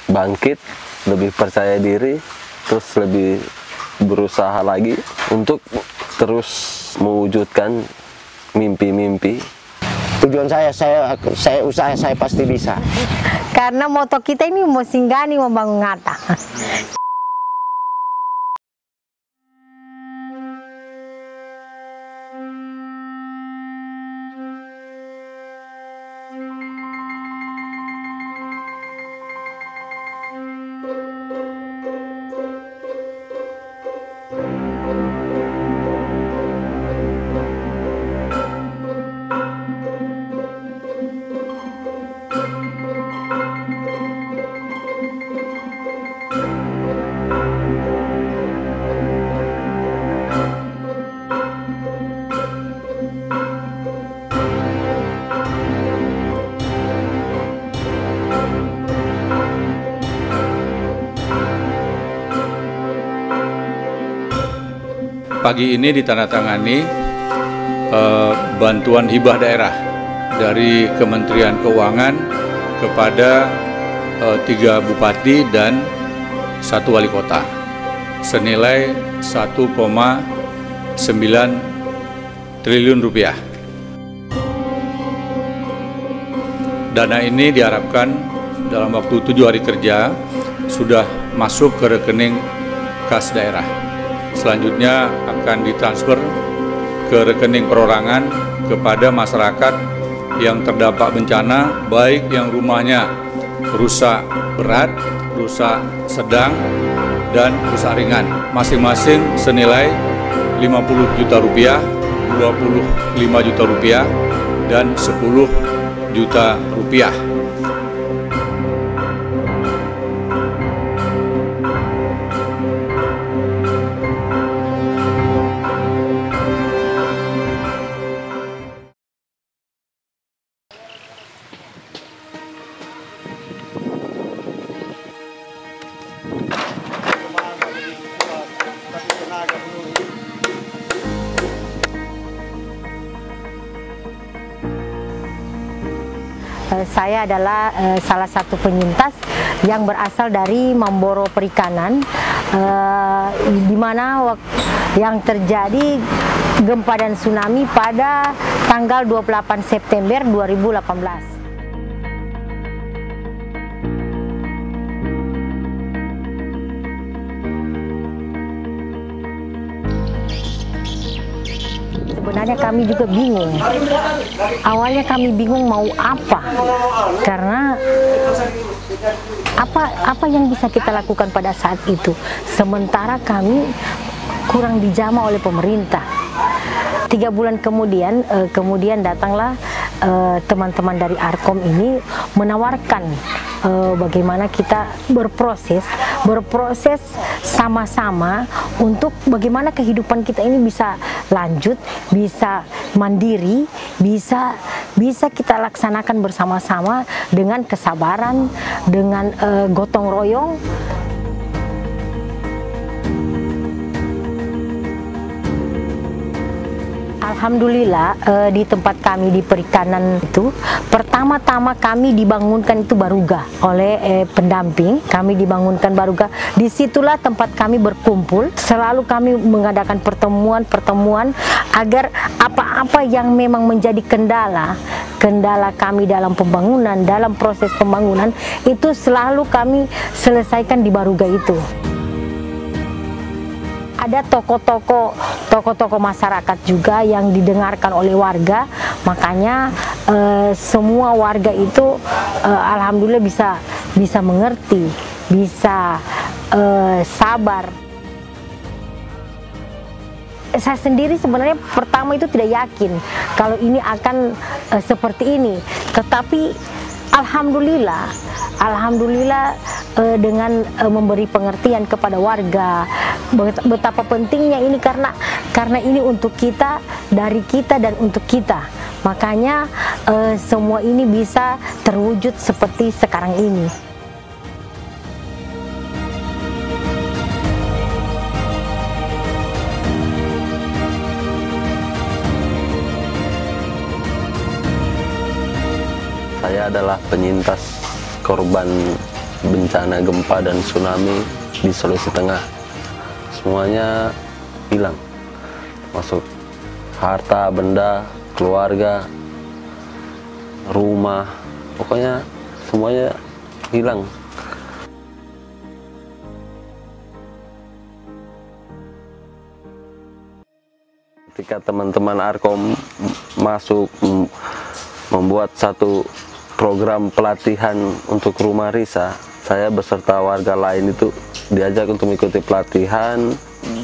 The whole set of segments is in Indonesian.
bangkit, lebih percaya diri, terus lebih berusaha lagi untuk terus mewujudkan mimpi-mimpi. Tujuan saya usaha saya pasti bisa. Karena moto kita ini mau singgani membangun ngata. Pagi ini ditandatangani bantuan hibah daerah dari Kementerian Keuangan kepada 3 bupati dan 1 wali kota senilai 1,9 triliun rupiah. Dana ini diharapkan dalam waktu 7 hari kerja sudah masuk ke rekening kas daerah. Selanjutnya akan ditransfer ke rekening perorangan kepada masyarakat yang terdampak bencana, baik yang rumahnya rusak berat, rusak sedang, dan rusak ringan. Masing-masing senilai 50 juta rupiah, 25 juta rupiah, dan 10 juta rupiah. Saya adalah salah satu penyintas yang berasal dari Mamboro Perikanan, di mana yang terjadi gempa dan tsunami pada tanggal 28 September 2018. Sebenarnya kami juga bingung. Awalnya kami bingung mau apa, karena apa yang bisa kita lakukan pada saat itu. Sementara kami kurang dijamah oleh pemerintah. 3 bulan kemudian datanglah teman-teman dari Arkom ini menawarkan bagaimana kita berproses sama-sama untuk bagaimana kehidupan kita ini bisa lanjut, bisa mandiri, bisa kita laksanakan bersama-sama dengan kesabaran, dengan gotong royong. Alhamdulillah di tempat kami di perikanan itu pertama-tama kami dibangunkan itu baruga oleh pendamping. Kami dibangunkan baruga. Disitulah tempat kami berkumpul. Selalu kami mengadakan pertemuan agar apa-apa yang memang menjadi kendala kami dalam pembangunan, dalam proses pembangunan itu selalu kami selesaikan di baruga itu. Ada tokoh-tokoh masyarakat juga yang didengarkan oleh warga, makanya semua warga itu alhamdulillah bisa mengerti, bisa sabar. Saya sendiri sebenarnya pertama itu tidak yakin kalau ini akan seperti ini, tetapi alhamdulillah dengan memberi pengertian kepada warga betapa pentingnya ini, karena ini untuk kita, dari kita dan untuk kita, makanya semua ini bisa terwujud seperti sekarang ini. Saya adalah penyintas korban bencana gempa dan tsunami di Sulawesi Tengah. Semuanya hilang, masuk harta, benda, keluarga, rumah, pokoknya semuanya hilang. Ketika teman-teman Arkom masuk membuat satu program pelatihan untuk rumah Risa, saya beserta warga lain itu diajak untuk mengikuti pelatihan.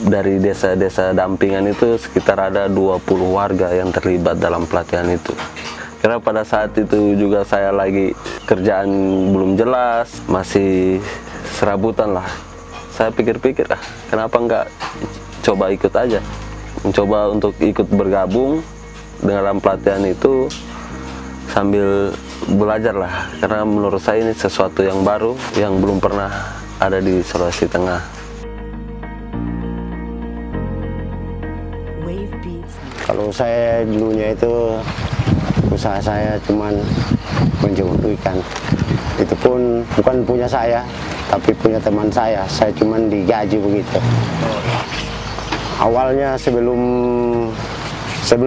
Dari desa-desa dampingan itu sekitar ada 20 warga yang terlibat dalam pelatihan itu. Karena pada saat itu juga saya lagi kerjaan belum jelas, masih serabutan lah. Saya pikir-pikir, kenapa nggak coba ikut aja. Mencoba untuk ikut bergabung dalam pelatihan itu sambil belajar lah. Karena menurut saya ini sesuatu yang baru, yang belum pernah ada di Sulawesi Tengah. Kalau saya dulunya itu usaha saya cuman menjemur ikan. Itu pun bukan punya saya, tapi punya teman saya. Saya cuman digaji begitu. Awalnya sebelum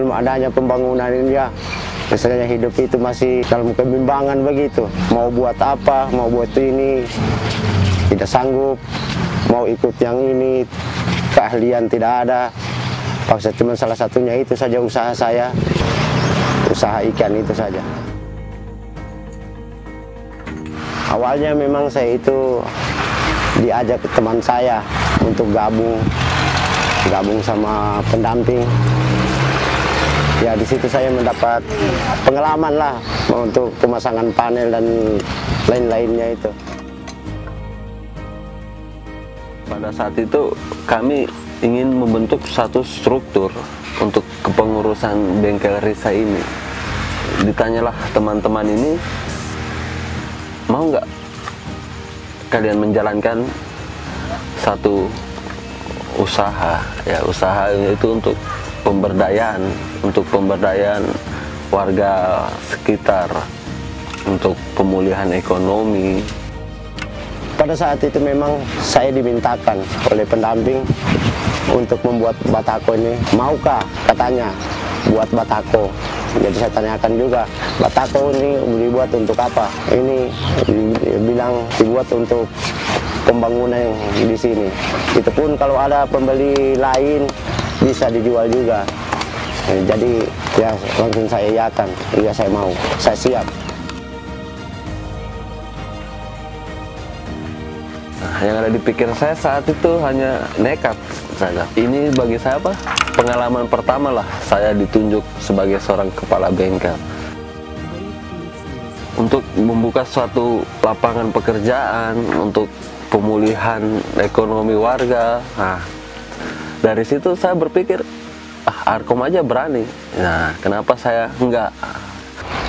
adanya pembangunan ini ya, misalnya hidup itu masih dalam kebimbangan begitu. Mau buat apa, mau buat ini, tidak sanggup. Mau ikut yang ini, keahlian tidak ada. Paksa cuma salah satunya itu saja usaha saya, usaha ikan itu saja. Awalnya memang saya itu diajak ke teman saya untuk gabung sama pendamping. Ya di situ saya mendapat pengalaman lah untuk pemasangan panel dan lain-lainnya itu. Pada saat itu kami ingin membentuk satu struktur untuk kepengurusan bengkel Risa ini. Ditanyalah teman-teman ini, mau nggak kalian menjalankan satu usaha, ya usaha itu untuk pemberdayaan warga sekitar, untuk pemulihan ekonomi. Pada saat itu memang saya dimintakan oleh pendamping untuk membuat batako ini. Maukah katanya buat batako? Jadi saya tanyakan juga, batako ini dibuat untuk apa? Ini bilang dibuat untuk pembangunan di sini. Itu pun kalau ada pembeli lain bisa dijual juga. Jadi ya langsung saya iakan, iya saya mau, saya siap. Yang ada di pikiran saya saat itu hanya nekat saja. Ini bagi saya pengalaman pertama lah saya ditunjuk sebagai seorang kepala bengkel untuk membuka suatu lapangan pekerjaan, untuk pemulihan ekonomi warga. Nah, dari situ saya berpikir, Arkom aja berani. Nah, kenapa saya enggak?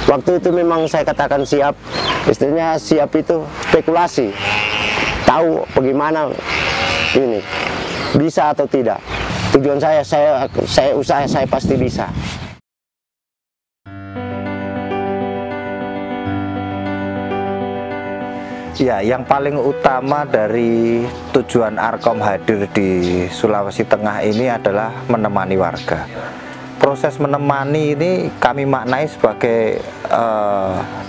Waktu itu memang saya katakan siap. Istilahnya siap itu spekulasi. Tahu bagaimana ini bisa atau tidak. Tujuan saya usaha saya pasti bisa. Ya, yang paling utama dari tujuan Arkom hadir di Sulawesi Tengah ini adalah menemani warga. Proses menemani ini kami maknai sebagai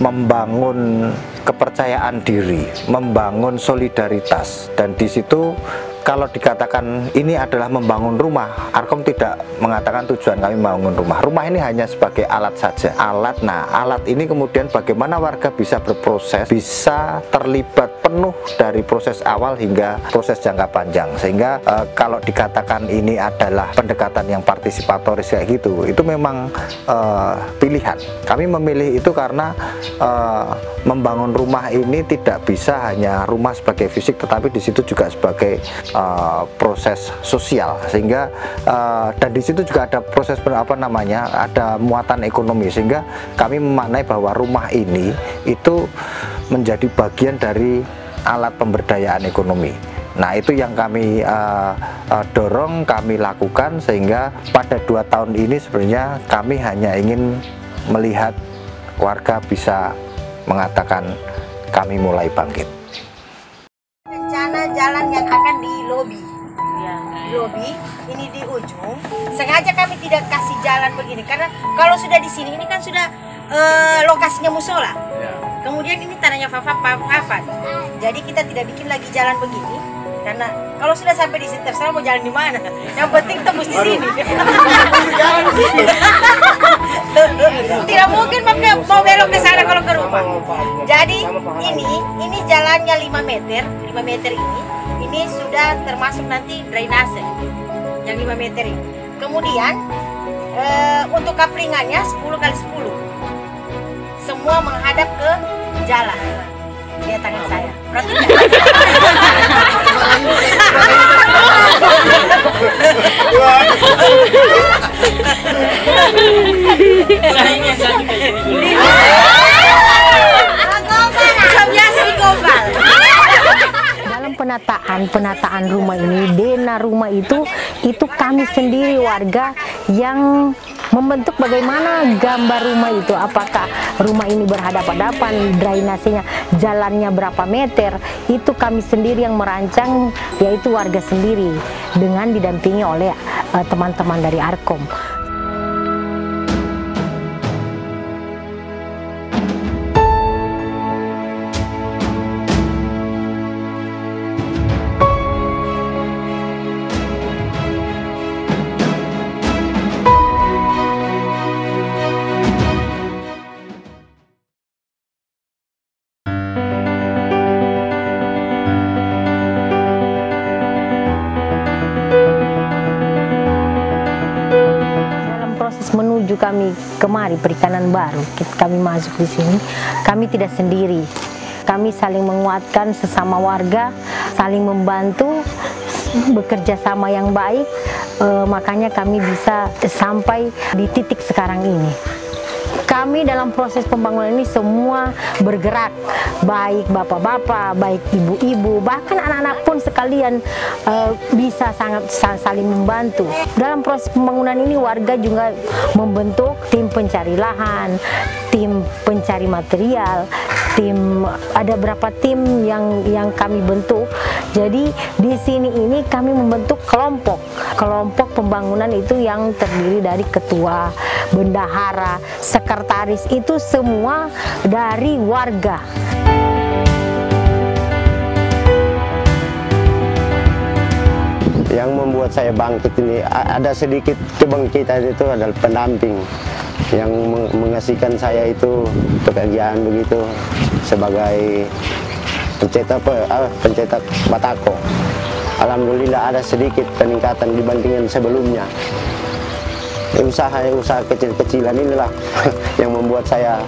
membangun kepercayaan diri, membangun solidaritas, dan di situ kalau dikatakan ini adalah membangun rumah, Arkom tidak mengatakan tujuan kami membangun rumah. Rumah ini hanya sebagai alat saja. Nah, alat ini kemudian bagaimana warga bisa berproses, bisa terlibat penuh dari proses awal hingga proses jangka panjang. Sehingga kalau dikatakan ini adalah pendekatan yang partisipatoris kayak gitu, itu memang pilihan. Kami memilih itu karena membangun rumah ini tidak bisa hanya rumah sebagai fisik, tetapi di situ juga sebagai proses sosial, sehingga dan di situ juga ada proses ada muatan ekonomi, sehingga kami memaknai bahwa rumah ini itu menjadi bagian dari alat pemberdayaan ekonomi. Nah, itu yang kami dorong, kami lakukan, sehingga pada 2 tahun ini sebenarnya kami hanya ingin melihat warga bisa mengatakan kami mulai bangkit. lobi, ini di ujung. Sengaja kami tidak kasih jalan begini karena kalau sudah di sini ini kan sudah lokasinya musola. Kemudian ini tanahnya Fafan. Jadi kita tidak bikin lagi jalan begini karena kalau sudah sampai di sini terserah mau jalan di mana. Yang penting tembus di sini. Tidak mungkin mau belok ke sana kalau ke rumah. Jadi ini jalannya 5 meter ini sudah termasuk nanti drainase yang 5 meter ini. Kemudian untuk kaplingannya 10 kali 10. Semua menghadap ke jalan. Lihat tangan saya. Dalam penataan rumah ini, dena rumah itu kami sendiri warga yang membentuk bagaimana gambar rumah itu, apakah rumah ini berhadapan-hadapan, drainasenya jalannya berapa meter, itu kami sendiri yang merancang, yaitu warga sendiri dengan didampingi oleh teman-teman dari Arkom. Menuju kami kemari perikanan baru, kami masuk di sini, kami tidak sendiri, kami saling menguatkan sesama warga, saling membantu, bekerja sama yang baik, makanya kami bisa sampai di titik sekarang ini. Kami dalam proses pembangunan ini semua bergerak, baik bapak-bapak, baik ibu-ibu, bahkan anak-anak pun sekalian bisa sangat saling membantu. Dalam proses pembangunan ini warga juga membentuk tim pencari lahan, tim pencari material, ada berapa tim yang kami bentuk. Jadi di sini ini kami membentuk kelompok pembangunan itu yang terdiri dari ketua, bendahara, sekretaris, itu semua dari warga. Yang membuat saya bangkit ini ada sedikit kebangkitan, itu adalah pendamping yang mengasihkan saya itu pekerjaan begitu sebagai pencetak batako. Alhamdulillah ada sedikit peningkatan dibandingkan sebelumnya. Usaha kecil-kecilan inilah yang membuat saya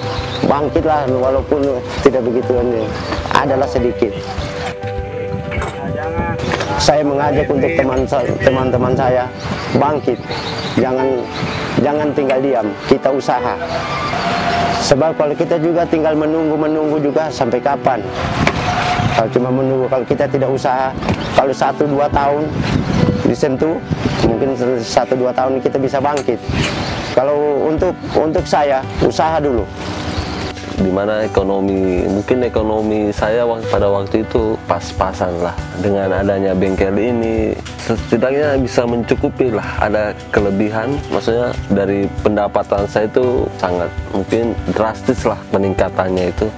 bangkit lah, walaupun tidak begitu ini adalah sedikit. Saya mengajak untuk teman-teman saya bangkit, jangan tinggal diam, kita usaha. Sebab kalau kita juga tinggal menunggu juga sampai kapan? Kalau cuma menunggu, kalau kita tidak usaha, kalau 1-2 tahun disentuh, mungkin 1-2 tahun kita bisa bangkit. Kalau untuk saya, usaha dulu. Dimana mungkin ekonomi saya pada waktu itu pas-pasan lah. Dengan adanya bengkel ini, setidaknya bisa mencukupi lah, ada kelebihan. Maksudnya dari pendapatan saya itu sangat mungkin drastis lah peningkatannya itu.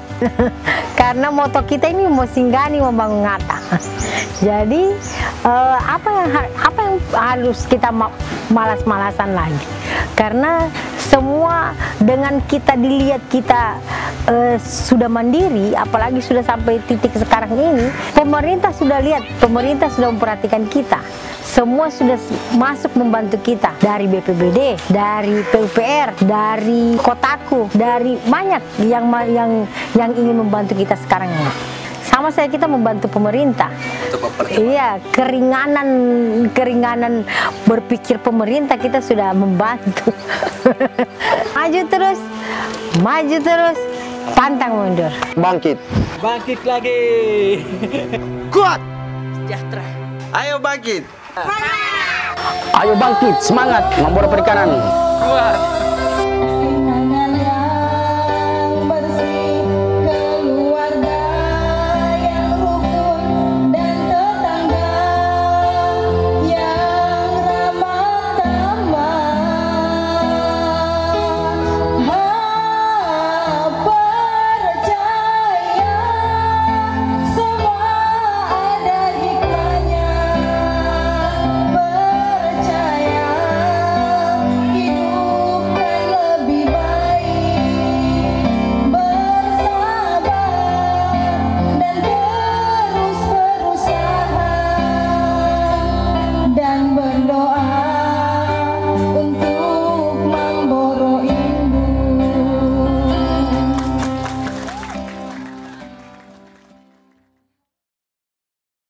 Karena moto kita ini mau singgani membangun ngata. Jadi apa yang harus kita malas-malasan lagi? Karena semua dengan kita dilihat kita sudah mandiri, apalagi sudah sampai titik sekarang ini, pemerintah sudah lihat, pemerintah sudah memperhatikan kita. Semua sudah masuk membantu kita, dari BPBD, dari PUPR, dari Kotaku, dari banyak yang ingin membantu kita sekarang ini. Sama saya, kita membantu pemerintah. Iya, keringanan berpikir pemerintah kita sudah membantu. Maju terus, pantang mundur. Bangkit lagi. Kuat, sejahtera. Ayo bangkit. Ayo bangkit, semangat membawa perikanan. Kuat.